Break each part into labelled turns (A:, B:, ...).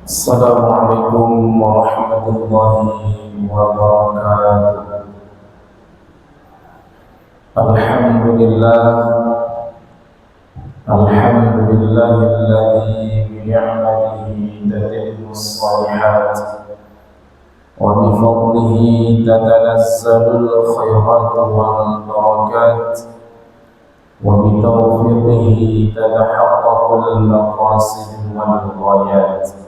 A: Assalamualaikum warahmatullahi wabarakatuh. Alhamdulillah, alhamdulillahilladzi bi ni'matihi tatimmus shalihat wa bi fadlihi tatanazzalul khairat wal barakat wa bi taufiqihi tatahaqqaqul maqasid wal ghayat.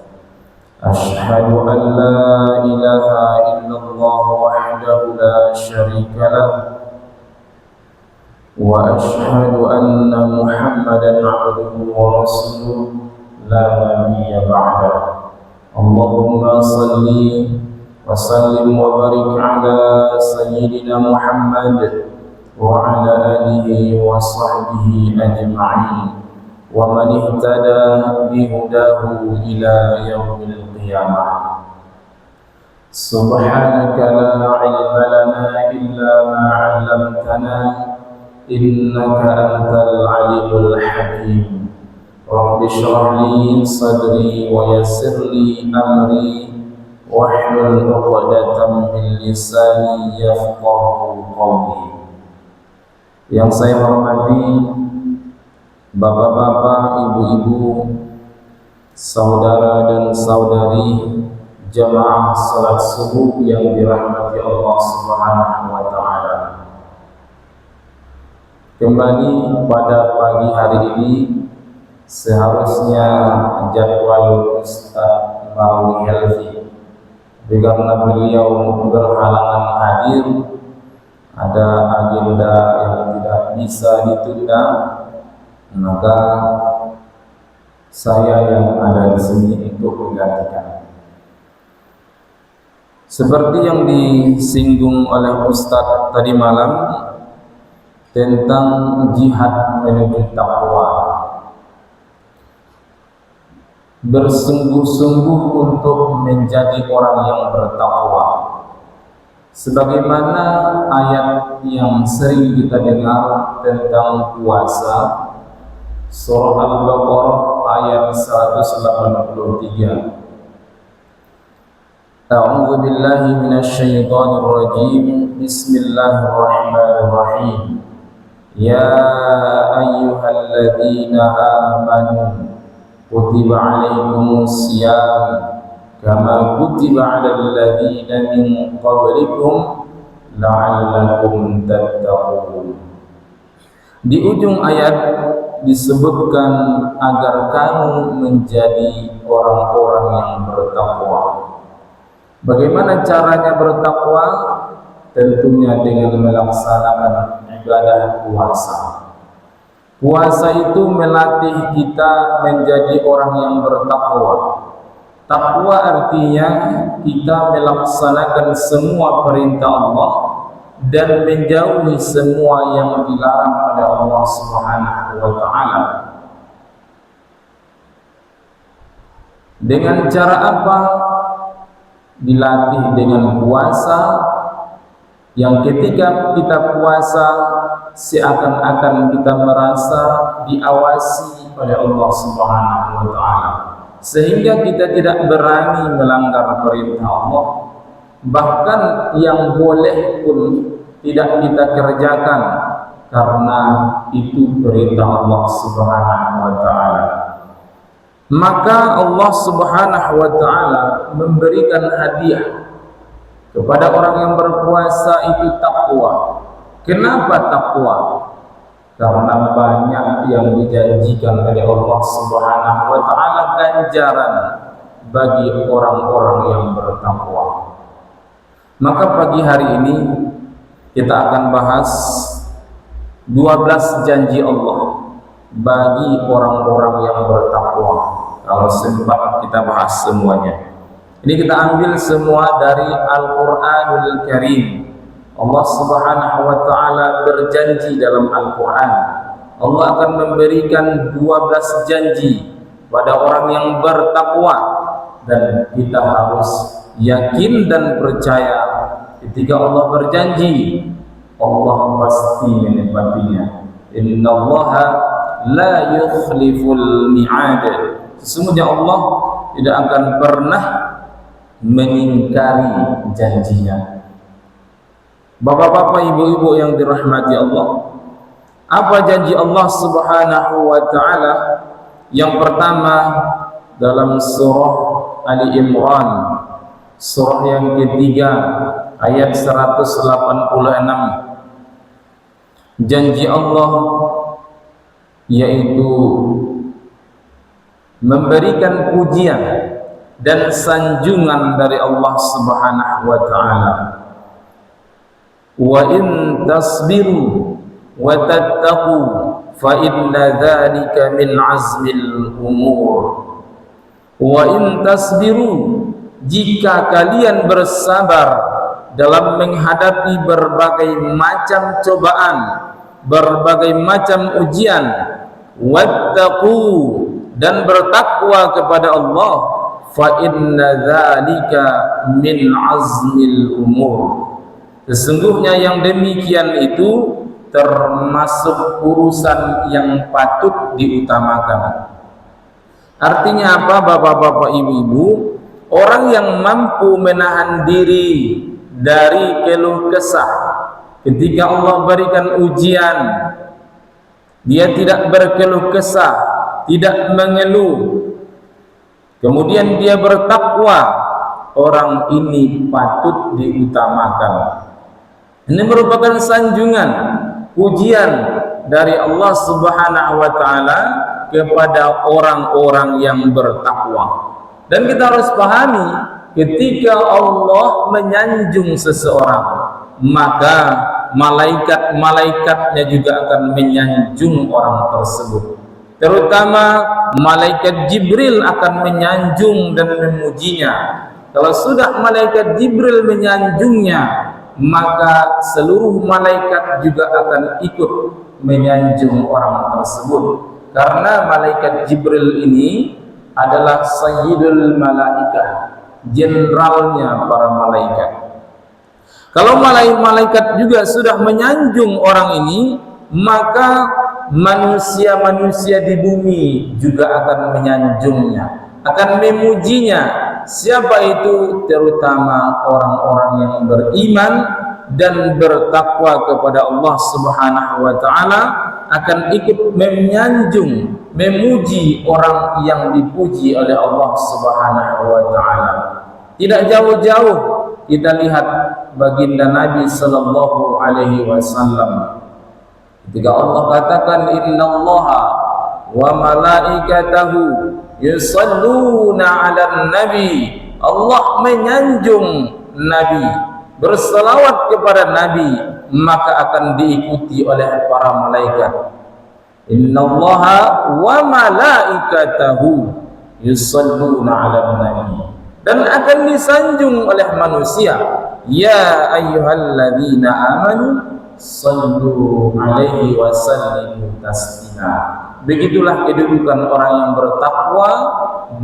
A: أشهد أن لا إله إلا الله وحده لا شريك له وأشهد أن محمدا عبده ورسوله لا نبي بعده اللهم صل وسلم وبارك على سيدنا محمد وعلى آله وصحبه أجمعين ومن اهتدى بهداه إلى يوم القيامة. سبحانك لا علم لنا إلا ما علمتنا إنك أنت العليم الحكيم. رب اشرح لي صدري ويسر لي أمري واحلل عقدة من لساني يفقهوا قولي. Yang saya hormati bapak-bapak, ibu-ibu, saudara dan saudari jamaah salat subuh yang dirahmati Allah Subhanahu wa taala. Kembali pada pagi hari ini seharusnya jadwal Ustaz Mawi Helvi, karena beliau berhalangan hadir, ada agenda yang tidak bisa ditunda, maka saya yang ada di sini untuk menggantikan. Seperti yang disinggung oleh Ustadz tadi malam tentang jihad menuju takwa, bersungguh-sungguh untuk menjadi orang yang bertakwa. Sebagaimana ayat yang sering kita dengar tentang puasa, Surah Al-Baqarah ayat 183. A'udzu billahi minasyaitonir rajim. Bismillahirrahmanirrahim. Ya ayyuhalladzina amanu kutiba 'alaikumus shiyam kama kutiba 'alal ladzina min qablikum la'allakum tattaqun. Di ujung ayat disebutkan agar kamu menjadi orang-orang yang bertakwa. Bagaimana caranya bertakwa? Tentunya dengan melaksanakan ibadah puasa. Puasa itu melatih kita menjadi orang yang bertakwa. Takwa artinya kita melaksanakan semua perintah Allah dan menjauhi semua yang dilarang oleh Allah Subhanahu wa taala. Dengan cara apa? Dilatih dengan puasa, yang ketika kita puasa seakan-akan kita merasa diawasi oleh Allah Subhanahu wa taala, sehingga kita tidak berani melanggar perintah Allah. Bahkan yang boleh pun tidak kita kerjakan karena itu perintah Allah Subhanahu wa taala. Maka Allah Subhanahu wa taala memberikan hadiah kepada orang yang berpuasa itu takwa. Kenapa takwa? Karena banyak yang dijanjikan oleh Allah Subhanahu wa taala ganjaran bagi orang-orang yang bertakwa. Maka pagi hari ini kita akan bahas 12 janji Allah bagi orang-orang yang bertakwa. Kalau sempat kita bahas semuanya. Ini kita ambil semua dari Al-Qur'anul Karim. Allah Subhanahu wa taala berjanji dalam Al-Qur'an, Allah akan memberikan 12 janji pada orang yang bertakwa, dan kita harus yakin dan percaya ketika Allah berjanji, Allah pasti menepatinya. Innallaha la yukhliful mi'ad. Sesungguhnya Allah tidak akan pernah mengingkari janjinya. Bapak-bapak, ibu-ibu yang dirahmati Allah, apa janji Allah Subhanahu wa taala? Yang pertama dalam surah Ali Imran, surah yang ketiga ayat 186. Janji Allah yaitu memberikan pujian dan sanjungan dari Allah Subhanahu wa taala. Wa in tasbiru wa tattaqu fa inna dzalika min azmil umur. Wa in tasbiru, jika kalian bersabar dalam menghadapi berbagai macam cobaan, berbagai macam ujian, wattaqu, dan bertakwa kepada Allah, fa inna dzalika min azmil umur. Sesungguhnya yang demikian itu termasuk urusan yang patut diutamakan. Artinya apa, bapak-bapak, ibu-ibu? Orang yang mampu menahan diri dari keluh kesah ketika Allah berikan ujian, dia tidak berkeluh kesah, tidak mengeluh, kemudian dia bertakwa, orang ini patut diutamakan. Ini merupakan sanjungan, pujian dari Allah Subhanahu wa taala kepada orang-orang yang bertakwa. Dan kita harus pahami, ketika Allah menyanjung seseorang, maka malaikat-malaikatnya juga akan menyanjung orang tersebut. Terutama malaikat Jibril akan menyanjung dan memujinya. Kalau sudah malaikat Jibril menyanjungnya, maka seluruh malaikat juga akan ikut menyanjung orang tersebut. Karena malaikat Jibril ini adalah sayyidul malaikah, jenderalnya para malaikat. Kalau malaikat juga sudah menyanjung orang ini, maka manusia-manusia di bumi juga akan menyanjungnya, akan memujinya. Siapa itu? Terutama orang-orang yang beriman dan bertakwa kepada Allah Subhanahu wa taala akan ikut menyanjung, memuji orang yang dipuji oleh Allah Subhanahu wa taala. Tidak jauh-jauh kita lihat baginda Nabi sallallahu alaihi wasallam ketika Allah katakan innallaha wa malaikatahu yusalluna 'alan nabi. Allah menyanjung Nabi, berselawat kepada Nabi, maka akan diikuti oleh para malaikat. Innallaha wa malaikatahu yusalluna 'alan nabi, dan akan disanjung oleh manusia. Ya ayyuhalladzina amanu sallu alaihi wa sallimu taslima. Begitulah kedudukan orang yang bertakwa,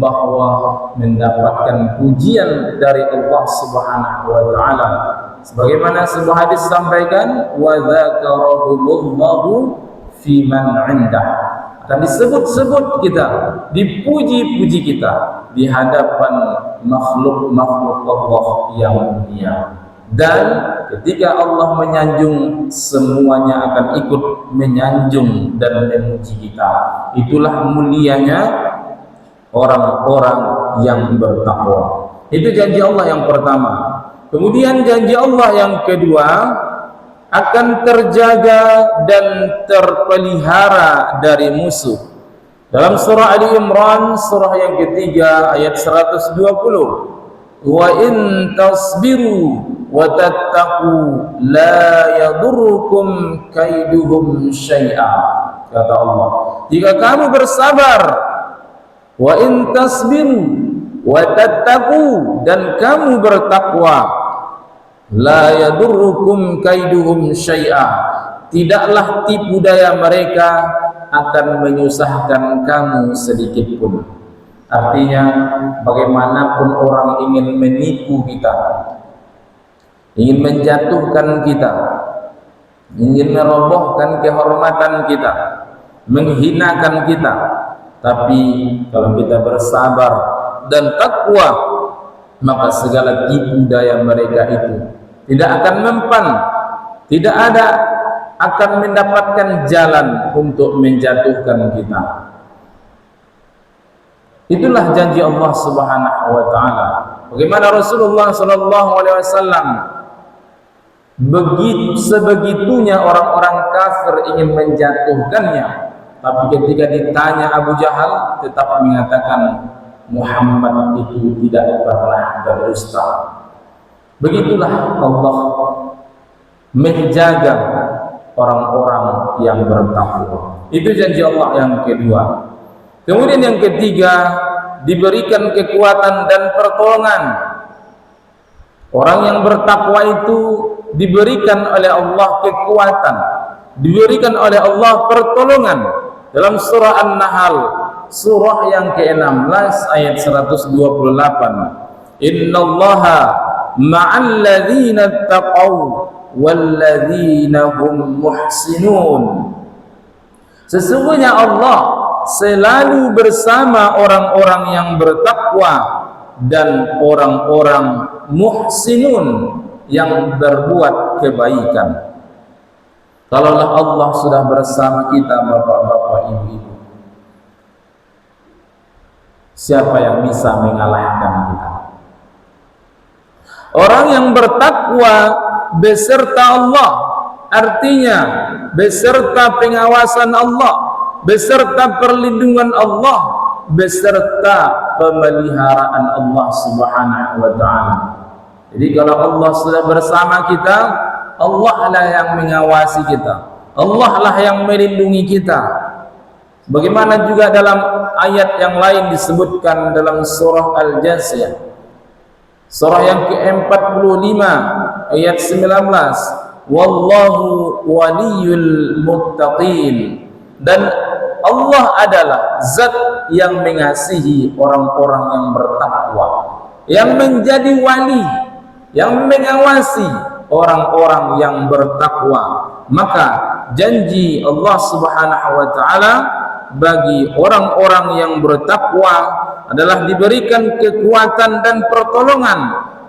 A: bahwa mendapatkan pujian dari Allah Subhanahu wa taala. Sebagaimana sebuah hadis sampaikan, wa dzakarahumullahu fi man 'indah. Dan disebut-sebut kita, dipuji-puji kita di hadapan makhluk-makhluk Allah yang mulia. Dan ketika Allah menyanjung, semuanya akan ikut menyanjung dan memuji kita. Itulah mulianya orang-orang yang bertakwa. Itu janji Allah yang pertama. Kemudian janji Allah yang kedua, akan terjaga dan terpelihara dari musuh. Dalam surah Ali Imran, surah yang ketiga ayat 120. Wa in tasbiru wa tattaqu la yadurrukum kaiduhum syai'a. Kata Allah, jika kamu bersabar, wa in tasbiru wa tattaqu, dan kamu bertakwa, la yadurrukum kaiduhum syai'a, tidaklah tipu daya mereka akan menyusahkan kamu sedikit pun. Artinya, bagaimanapun orang ingin menipu kita, ingin menjatuhkan kita, ingin merobohkan kehormatan kita, menghinakan kita, tapi kalau kita bersabar dan takwa, maka segala tipu daya mereka itu tidak akan mempan, tidak ada akan mendapatkan jalan untuk menjatuhkan kita. Itulah janji Allah Subhanahu wa taala. Bagaimana Rasulullah sallallahu alaihi wasallam sebegitunya orang-orang kafir ingin menjatuhkannya, tapi ketika ditanya Abu Jahal tetap mengatakan Muhammad itu tidak pernah berdusta. Begitulah Allah menjaga orang-orang yang bertakwa. Itu janji Allah yang kedua. Kemudian yang ketiga, diberikan kekuatan dan pertolongan. Orang yang bertakwa itu diberikan oleh Allah kekuatan, diberikan oleh Allah pertolongan. Dalam surah An-Nahl, surah yang ke-16 ayat 128, innallaha ma'al ladzina taqaw wal ladzina hum muhsinun. Sesungguhnya Allah selalu bersama orang-orang yang bertakwa dan orang-orang muhsinun yang berbuat kebaikan. Kalaulah Allah sudah bersama kita, bapak-bapak, ibu-ibu, siapa yang bisa mengalahkan kita? Orang yang bertakwa beserta Allah, artinya beserta pengawasan Allah, beserta perlindungan Allah, beserta pemeliharaan Allah Subhanahu wa taala. Jadi kalau Allah sudah bersama kita, Allah lah yang mengawasi kita, Allah lah yang melindungi kita. Bagaimana juga dalam ayat yang lain disebutkan dalam surah Al-Jasiyah, surah yang ke-45 ayat 19, wallahu waliyul muttaqin, dan Allah adalah zat yang mengasihi orang-orang yang bertakwa, yang menjadi wali, yang mengawasi orang-orang yang bertakwa. Maka janji Allah Subhanahu wa taala bagi orang-orang yang bertakwa adalah diberikan kekuatan dan pertolongan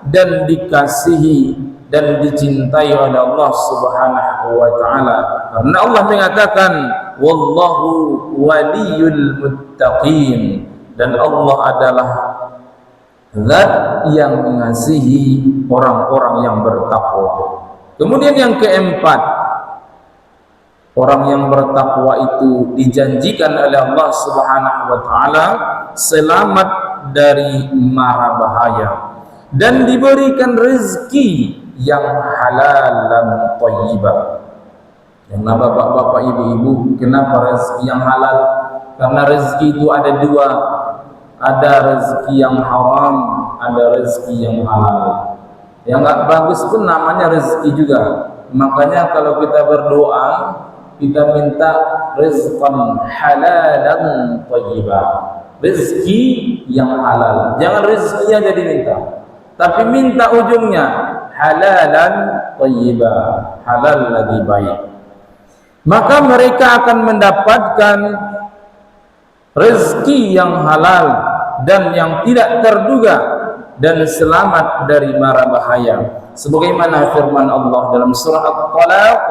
A: dan dikasihi dan dicintai oleh Allah Subhanahu wa taala. Karena Allah mengatakan wallahu waliyul muttaqin, dan Allah adalah zat yang mengasihi orang-orang yang bertakwa. Kemudian yang keempat, orang yang bertakwa itu dijanjikan oleh Allah Subhanahu wa taala selamat dari mara bahaya dan diberikan rezeki yang halal dan thayyibah. Yang bapak-bapak, ibu-ibu, kenapa rezeki yang halal? Karena rezeki itu ada dua, ada rezeki yang haram, ada rezeki yang halal. Yang enggak bagus pun namanya rezeki juga. Makanya kalau kita berdoa, kita minta rizqan halalan thayyibah, rezeki yang halal. Jangan rezekinya jadi minta, tapi minta ujungnya halalan thayyibah, halal lagi baik. Maka mereka akan mendapatkan rezeki yang halal dan yang tidak terduga dan selamat dari mara bahaya. Sebagaimana firman Allah dalam surah At-Talaq,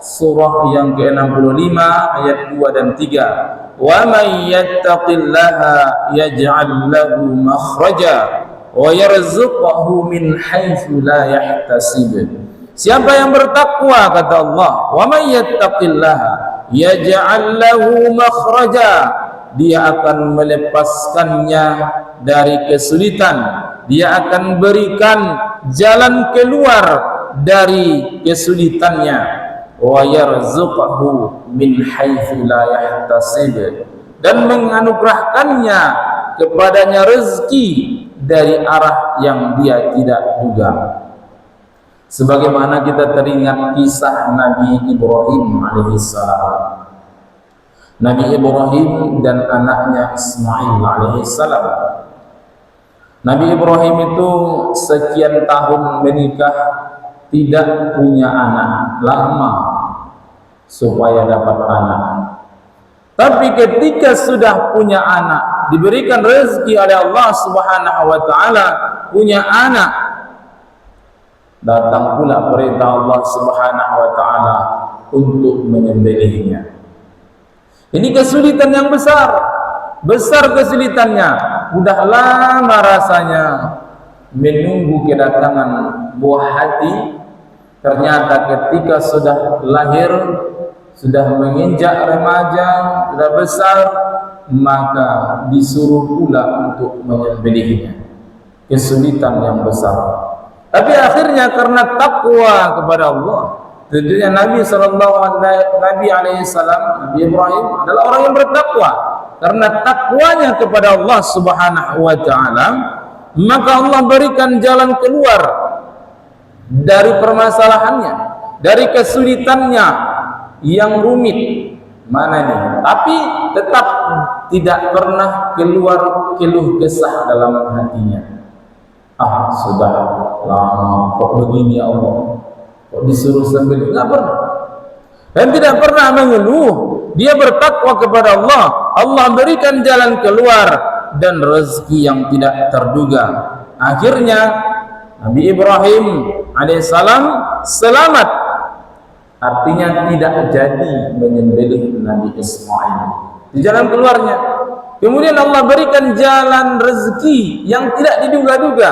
A: surah yang ke-65 ayat 2 dan 3. Wa may yattaqillaha yaj'al lahu makhraja wa yarzuqhu min haitsu la yahtasib. Siapa yang bertakwa, kata Allah, wa may yattaqillaha yaj'al lahu makhraja, dia akan melepaskannya dari kesulitan, dia akan berikan jalan keluar dari kesulitannya, wa yarzuqhu min haitsu la yahtasib, dan menganugerahkannya kepadanya rezeki dari arah yang dia tidak duga. Sebagaimana kita teringat kisah Nabi Ibrahim alaihissalam, Nabi Ibrahim dan anaknya Ismail alaihissalam. Nabi Ibrahim itu sekian tahun menikah, tidak punya anak, lama supaya dapat anak. Tapi ketika sudah punya anak, diberikan rezeki oleh Allah Subhanahu wa taala punya anak, datang pula perintah Allah Subhanahu wa taala untuk menyembelihnya. Ini kesulitan yang besar kesulitannya. Udah lama rasanya menunggu kedatangan buah hati. Ternyata ketika sudah lahir, sudah menginjak remaja, sudah besar, maka disuruh pula untuk menyembelihnya. Kesulitan yang besar. Tapi akhirnya karena takwa kepada Allah, tentunya Nabi alaihi salam, Nabi Ibrahim adalah orang yang bertakwa. Karena takwanya kepada Allah Subhanahu wa taala, maka Allah berikan jalan keluar dari permasalahannya, dari kesulitannya yang rumit. Mana nih? Tapi tetap tidak pernah keluar keluh kesah dalam hatinya. Sudah lama kok begini ya Allah, kok disuruh sembelih, nggak pernah. Dan tidak pernah mengeluh. Dia bertakwa kepada Allah. Allah berikan jalan keluar dan rezeki yang tidak terduga. Akhirnya Nabi Ibrahim alaihissalam selamat. Artinya tidak jadi menyembelih Nabi Ismail. Di jalan keluarnya. Kemudian Allah berikan jalan rezeki yang tidak diduga-duga.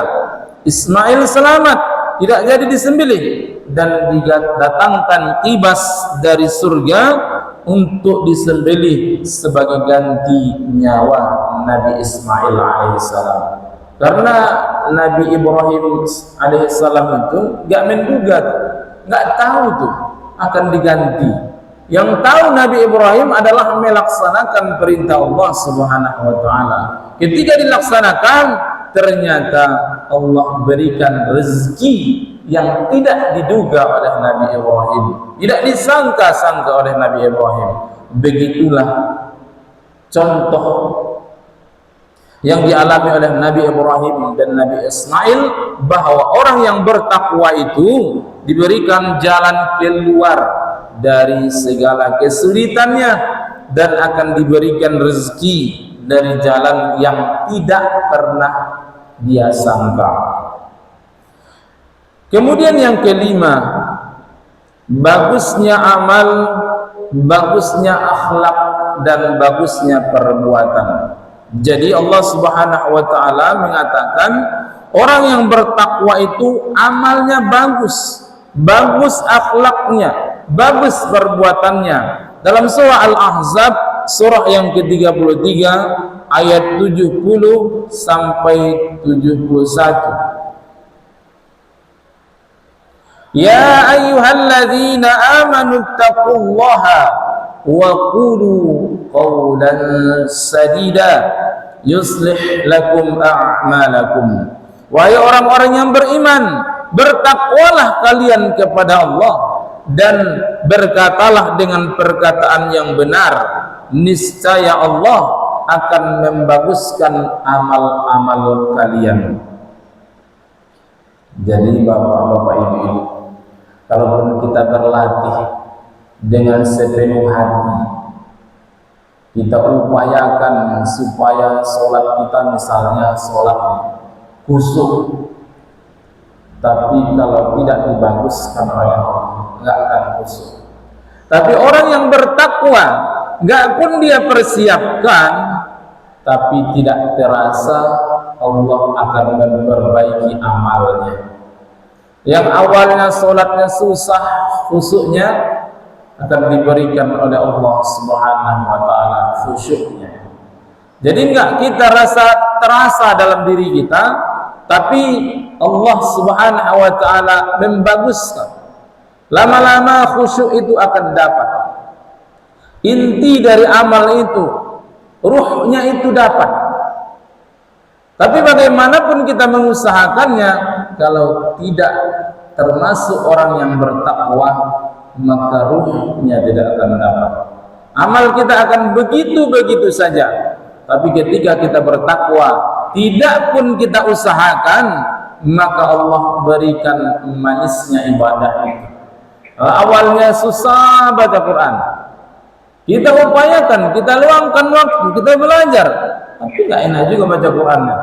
A: Ismail selamat, tidak jadi disembelih, dan didatangkan kibas dari surga untuk disembelih sebagai ganti nyawa Nabi Ismail alaihissalam. Karena Nabi Ibrahim alaihissalam itu gak menduga, gak tahu tuh akan diganti. Yang tahu Nabi Ibrahim adalah melaksanakan perintah Allah Subhanahu wa taala. Ketika dilaksanakan, ternyata Allah berikan rezeki yang tidak diduga oleh Nabi Ibrahim, tidak disangka-sangka oleh Nabi Ibrahim. Begitulah contoh yang dialami oleh Nabi Ibrahim dan Nabi Ismail, bahwa orang yang bertakwa itu diberikan jalan keluar dari segala kesulitannya dan akan diberikan rezeki dari jalan yang tidak pernah dia sangka. Kemudian yang kelima, bagusnya amal, bagusnya akhlak, dan bagusnya perbuatan. Jadi Allah Subhanahu wa taala mengatakan orang yang bertakwa itu amalnya bagus, bagus akhlaknya, bagus perbuatannya. Dalam surah Al-Ahzab, surah yang ke-33 ayat 70 sampai 71. Ya ayyuhalladzina amanu taqullaha wa qulu qawlan sadida yuslih lakum a'malakum. Wahai orang-orang yang beriman, bertakwalah kalian kepada Allah dan berkatalah dengan perkataan yang benar, niscaya Allah akan membaguskan amal-amal kalian. Jadi bapak-bapak ibu, kalaupun kita berlatih dengan sepenuh hati, kita upayakan supaya sholat kita misalnya sholat khusyuk, tapi kalau tidak dibaguskan oleh Allah, nggak akan khusyuk. Tapi orang yang bertakwa, nggak pun dia persiapkan, tapi tidak terasa Allah akan memperbaiki amalnya. Yang awalnya sholatnya susah, khusyuknya akan diberikan oleh Allah Subhanahu wa taala khusyuknya. Jadi enggak kita terasa dalam diri kita, tapi Allah Subhanahu wa taala membaguskan. Lama-lama khusyuk itu akan dapat. Inti dari amal itu, ruhnya itu dapat. Tapi bagaimanapun kita mengusahakannya, kalau tidak termasuk orang yang bertakwa, maka ruhnya tidak akan dapat. Amal kita akan begitu-begitu saja. Tapi ketika kita bertakwa, tidak pun kita usahakan, maka Allah berikan manisnya ibadah itu. Awalnya susah baca Quran, kita upayakan, kita luangkan waktu, kita belajar. tapi nggak enak juga baca Qurannya.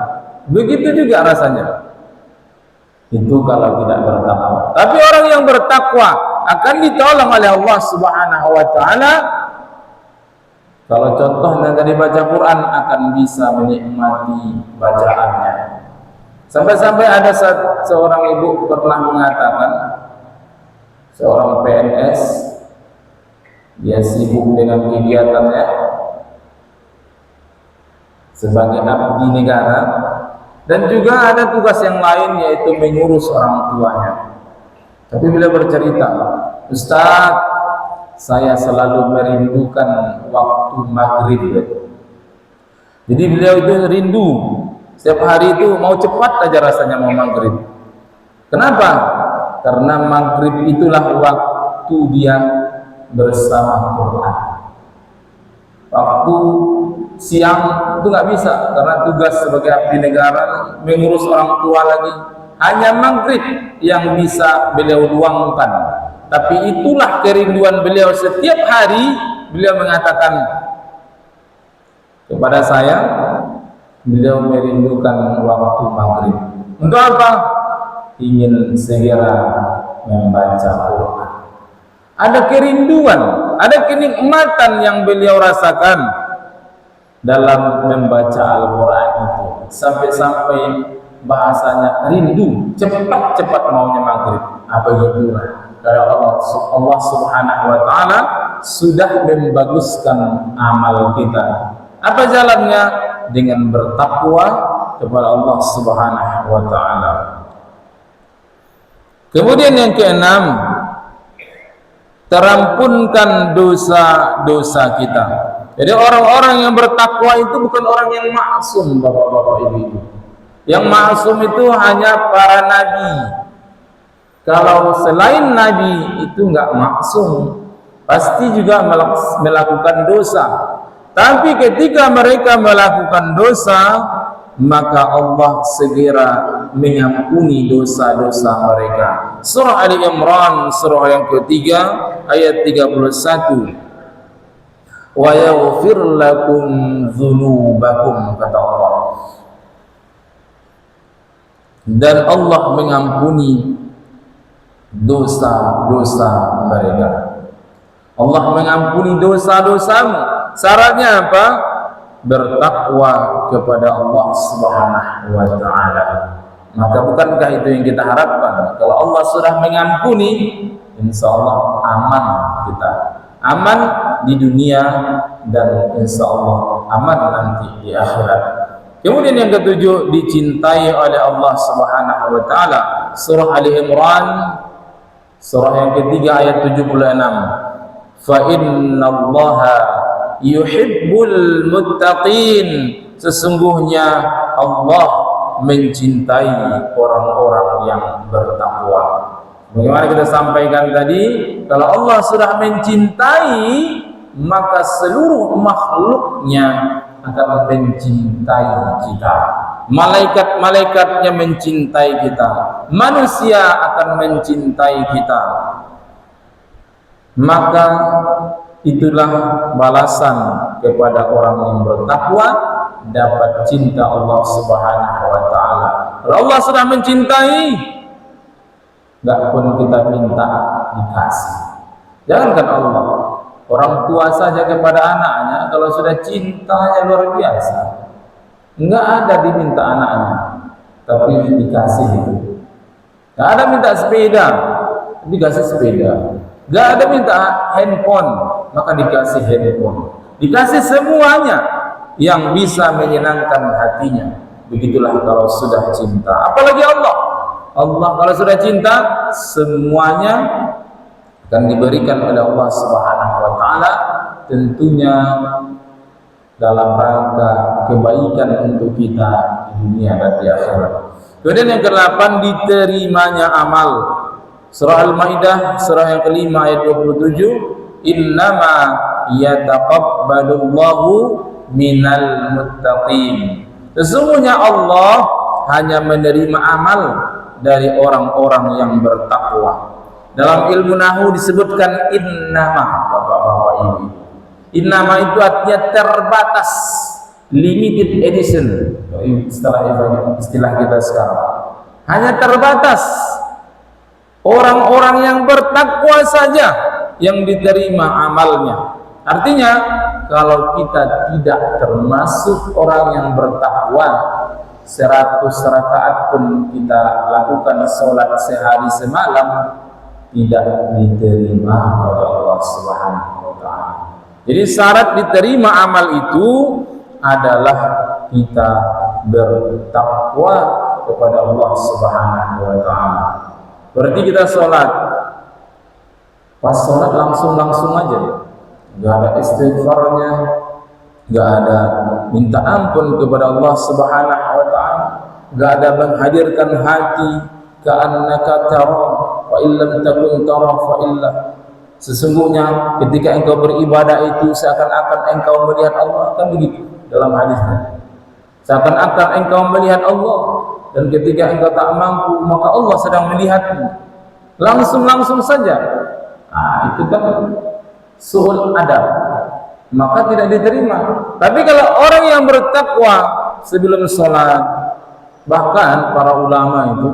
A: Begitu juga rasanya. Itu kalau tidak bertakwa. Tapi orang yang bertakwa akan ditolong oleh Allah Subhanahu wa taala. Kalau contohnya dari baca Quran akan bisa menikmati bacaannya. Sampai-sampai ada seorang ibu pernah mengatakan, seorang PNS, dia sibuk dengan kegiatannya sebagai abdi negara, dan juga ada tugas yang lain yaitu mengurus orang tuanya. Tapi beliau bercerita, Ustaz, saya selalu merindukan waktu maghrib. Jadi beliau itu rindu setiap hari itu mau cepat aja rasanya mau maghrib. Kenapa? Karena maghrib itulah waktu dia bersama Quran. Waktu siang itu nggak bisa karena tugas sebagai abdi negara, mengurus orang tua lagi. Hanya maghrib yang bisa beliau luangkan. Tapi itulah kerinduan beliau setiap hari. Beliau mengatakan kepada saya, beliau merindukan waktu maghrib. Untuk apa? Ingin segera membaca Quran. Ada kerinduan, ada kenikmatan yang beliau rasakan dalam membaca Al-Quran itu. Sampai-sampai bahasanya rindu, cepat-cepat maunya maghrib. Apa itulah? Kalau Allah Subhanahu wa taala sudah membaguskan amal kita. Apa jalannya? Dengan bertakwa kepada Allah Subhanahu wa taala. Kemudian yang keenam, terampunkan dosa-dosa kita. Jadi orang-orang yang bertakwa itu bukan orang yang maksum, bapak-bapak, ibu-ibu. Yang maksum itu hanya para nabi. Kalau selain nabi itu enggak maksum, pasti juga melakukan dosa. Tapi ketika mereka melakukan dosa, maka Allah segera mengampuni dosa-dosa mereka. Surah Ali Imran, surah yang ketiga, ayat 31. Wa yaghfir lakum dzunubakum, kata Allah. Dan Allah mengampuni dosa-dosa mereka. Allah mengampuni dosa-dosamu. Syaratnya apa? Bertakwa kepada Allah Subhanahu wa taala. Maka bukankah itu yang kita harapkan? Kalau Allah sudah mengampuni, insya Allah aman kita. Aman di dunia dan insya Allah aman nanti di akhirat. Kemudian yang ketujuh, dicintai oleh Allah Subhanahu wa taala. Surah Ali Imran, surah yang ketiga, ayat 76. Fa innallaha yuhibbul muttaqin. Sesungguhnya Allah mencintai orang-orang yang bertakwa. Bagaimana kita sampaikan tadi, kalau Allah sudah mencintai, maka seluruh makhluknya akan mencintai kita. Malaikat-malaikatnya mencintai kita, manusia akan mencintai kita. Maka itulah balasan kepada orang yang bertakwa, dapat cinta Allah Subhanahu wa taala. Kalau Allah sudah mencintai, enggak pun kita minta dikasih. Jangankan Allah, orang tua saja kepada anaknya kalau sudah cintanya luar biasa. Enggak ada diminta anaknya, tapi dikasih itu. Enggak ada minta sepeda, dikasih sepeda. Enggak ada minta handphone, maka dikasih handphone. Dikasih semuanya yang bisa menyenangkan hatinya. Begitulah kalau sudah cinta. Apalagi Allah. Allah kalau sudah cinta, semuanya akan diberikan oleh Allah Subhanahu wa taala, tentunya dalam rangka kebaikan untuk kita di dunia dan di akhirat. Kemudian yang ke-8, diterimanya amal. Surah Al-Maidah, surah yang kelima, ayat 27. Innama yataqabbalullahu minal muttaqin. Sesungguhnya Allah hanya menerima amal dari orang-orang yang bertakwa. Dalam ilmu nahwu disebutkan innama, bapak-bapak ibu. Innama itu artinya terbatas. limited edition, istilah kita sekarang. Hanya terbatas orang-orang yang bertakwa saja yang diterima amalnya. Artinya kalau kita tidak termasuk orang yang bertakwa, 100 rakaat pun kita lakukan sholat sehari semalam, tidak diterima oleh Allah Subhanahu wa ta'ala. Jadi syarat diterima amal itu adalah kita bertakwa kepada Allah Subhanahu wa ta'ala. Berarti kita sholat, pas sholat langsung aja, gak ada istighfarnya, gak ada minta ampun kepada Allah Subhanahu wa ta'ala, gak ada menghadirkan hati ka'annaka tara wa illam takun tara fa illa. Sesungguhnya ketika engkau beribadah itu seakan-akan engkau melihat Allah, kan begitu dalam hadisnya. Seakan-akan engkau melihat Allah, dan ketika engkau tak mampu maka Allah sedang melihatmu. Langsung saja. Nah, itu kan suhul adab, maka tidak diterima. Tapi kalau orang yang bertakwa sebelum sholat, bahkan para ulama itu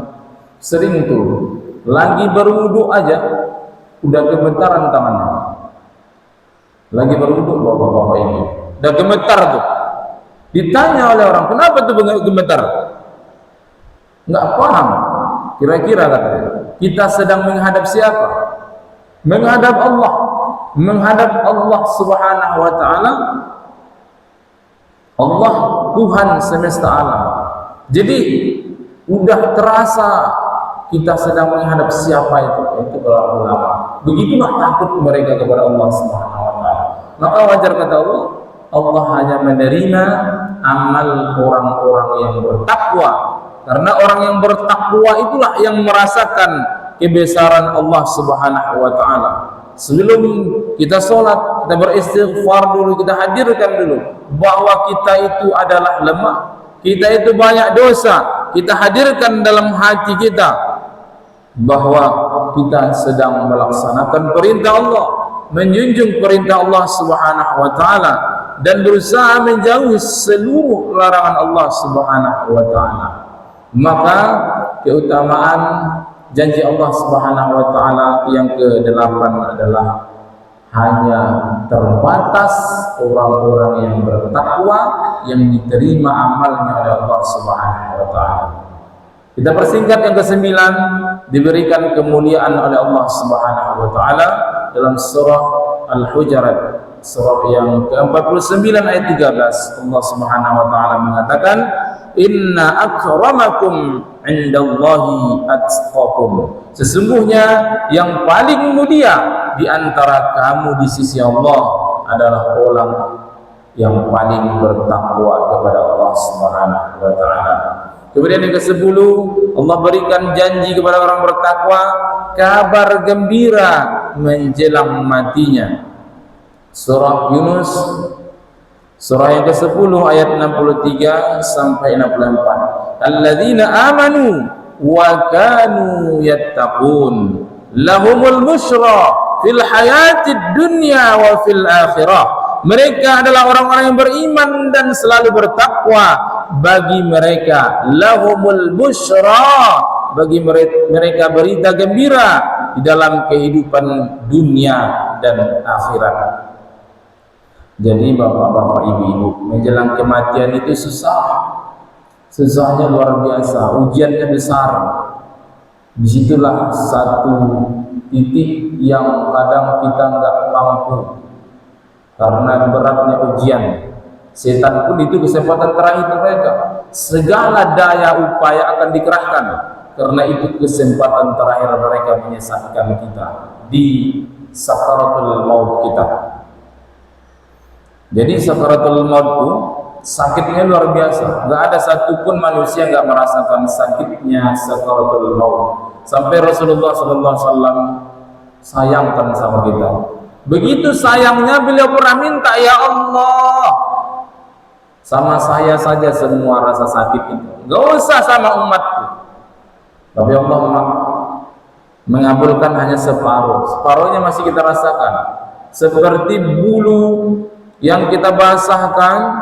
A: sering tuh lagi berwudu aja udah gemetaran tangannya. Lagi berwudu bapak-bapak ini udah gemetar tuh. Ditanya oleh orang, kenapa tuh gemetar? Nggak paham. Kira-kira katanya, kita sedang menghadap siapa? Menghadap Allah. Menghadap Allah Subhanahu wa ta'ala. Allah Tuhan semesta alam. Jadi udah terasa kita sedang menghadap siapa itu para ulama. Begitulah takut mereka kepada Allah Subhanahu wa ta'ala. Maka wajar kata Allah, Allah hanya menerima amal orang-orang yang bertakwa. Karena orang yang bertakwa itulah yang merasakan kebesaran Allah Subhanahu wa ta'ala. Sebelum kita sholat, kita beristighfar dulu, kita hadirkan dulu bahwa kita itu adalah lemah, kita itu banyak dosa. Kita hadirkan dalam hati kita bahwa kita sedang melaksanakan perintah Allah, menjunjung perintah Allah Subhanahu wa ta'ala, dan berusaha menjauhi seluruh larangan Allah Subhanahu wa ta'ala. Maka keutamaan janji Allah Subhanahu wa ta'ala yang ke-8 adalah hanya terbatas orang-orang yang bertakwa yang diterima amalnya oleh Allah Subhanahu wa ta'ala. Kita persingkat yang ke-9, diberikan kemuliaan oleh Allah Subhanahu wa ta'ala dalam surah Al-Hujurat, surah yang ke-49 ayat 13. Allah Subhanahu wa ta'ala mengatakan, inna akramakum indallahi atqakum. Sesungguhnya yang paling mulia di antara kamu di sisi Allah adalah orang yang paling bertakwa kepada Allah Subhanahu wa ta'ala. Kemudian yang ke-10, Allah berikan janji kepada orang bertakwa kabar gembira menjelang matinya. Surah Yunus, surah yang ke-10 ayat 63 sampai 64. Alladzina amanu wa kanu yattaqun lahumul busyra fil hayatid dunya wa fil akhirah. Mereka adalah orang-orang yang beriman dan selalu bertakwa. Bagi mereka lahumul busyra, bagi mereka berita gembira di dalam kehidupan dunia dan akhirat. Jadi bapak-bapak, ibu-ibu, menjelang kematian itu susah. Susahnya luar biasa, ujiannya besar. Disitulah satu titik yang kadang kita nggak mampu karena beratnya ujian. Setan pun itu kesempatan terakhir mereka. Segala daya upaya akan dikerahkan, karena itu kesempatan terakhir mereka menyesatkan kita di sakaratul maut kita. Jadi sakaratul maut itu sakitnya luar biasa. Gak ada satupun manusia gak merasakan sakitnya sakaratul maut. Sampai Rasulullah SAW sayangkan sama kita. Begitu sayangnya beliau pernah minta, ya Allah, sama saya saja semua rasa sakit itu, gak usah sama umatku. Tapi Allah mengabulkan hanya separuh. Separuhnya masih kita rasakan, seperti bulu yang kita basahkan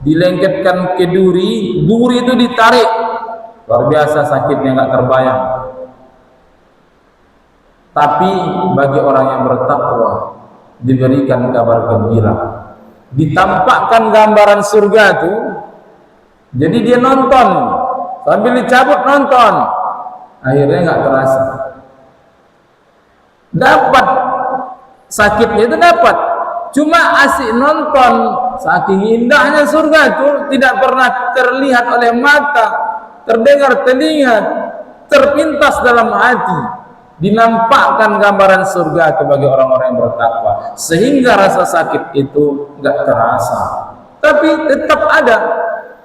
A: dilengketkan ke duri, duri itu ditarik, luar biasa sakitnya, nggak terbayang. Tapi bagi orang yang bertakwa diberikan kabar gembira, ditampakkan gambaran surga itu, jadi dia nonton sambil dicabut nonton, akhirnya nggak terasa, dapat sakitnya itu dapat, cuma asik nonton, saking indahnya surga itu tidak pernah terlihat oleh mata, terdengar telinga, terpintas dalam hati. Dinampakkan gambaran surga itu bagi orang-orang yang bertakwa, sehingga rasa sakit itu nggak terasa, tapi tetap ada.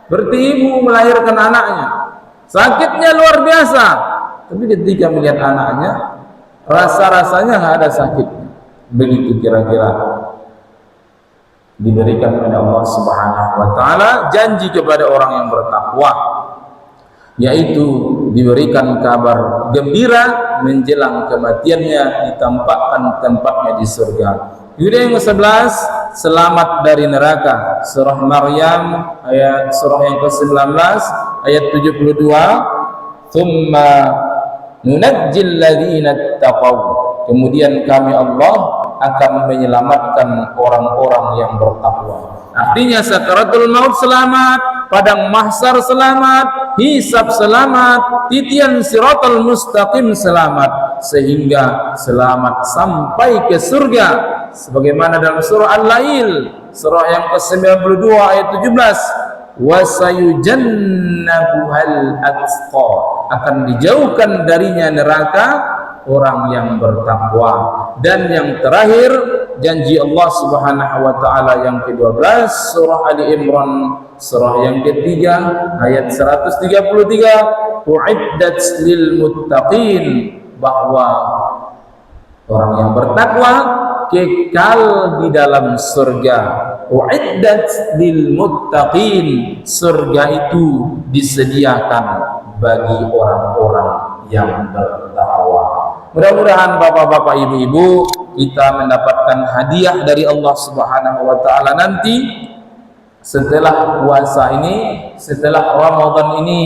A: Berarti ibu melahirkan anaknya, sakitnya luar biasa, tapi ketika melihat anaknya, rasa-rasanya nggak ada sakitnya. Begitu kira-kira diberikan oleh Allah Subhanahu wa taala janji kepada orang yang bertakwa, yaitu diberikan kabar gembira menjelang kematiannya, ditampakkan tempatnya di surga. Yudha yang ke-11, selamat dari neraka. Surah Maryam ayat surah yang ke-19 ayat 72. Thumma nunajjil ladzina taqaw. Kemudian kami Allah akan menyelamatkan orang-orang yang bertakwa. Artinya sakaratul maut selamat, padang mahsyar selamat, hisab selamat, titian siratal mustaqim selamat, sehingga selamat sampai ke surga. Sebagaimana dalam surah Al-Lail, surah yang ke-92 ayat 17, wa sayujannabuhal atqa, akan dijauhkan darinya neraka orang yang bertakwa. Dan yang terakhir, janji Allah Subhanahu wa taala yang ke-12, surah Ali Imran surah yang ketiga ayat 133, uiddat lil muttaqin, bahwa orang yang bertakwa kekal di dalam surga. Uiddat lil muttaqin, surga itu disediakan bagi orang-orang yang bertakwa. Mudah-mudahan bapak-bapak, ibu-ibu, kita mendapatkan hadiah dari Allah Subhanahu wa taala nanti setelah puasa ini, setelah Ramadan ini,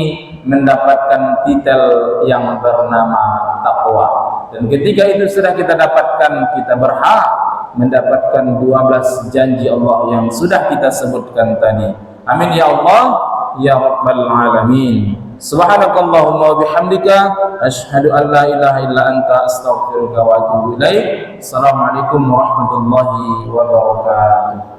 A: mendapatkan titel yang bernama takwa. Dan ketika itu sudah kita dapatkan, kita berhak mendapatkan 12 janji Allah yang sudah kita sebutkan tadi. Amin ya Allah ya rabbal alamin. Subhanakallahumma wa bihamdika asyhadu an la ilaha illa anta astaghfiruka wa atubu ilaik. Assalamualaikum warahmatullahi wabarakatuh.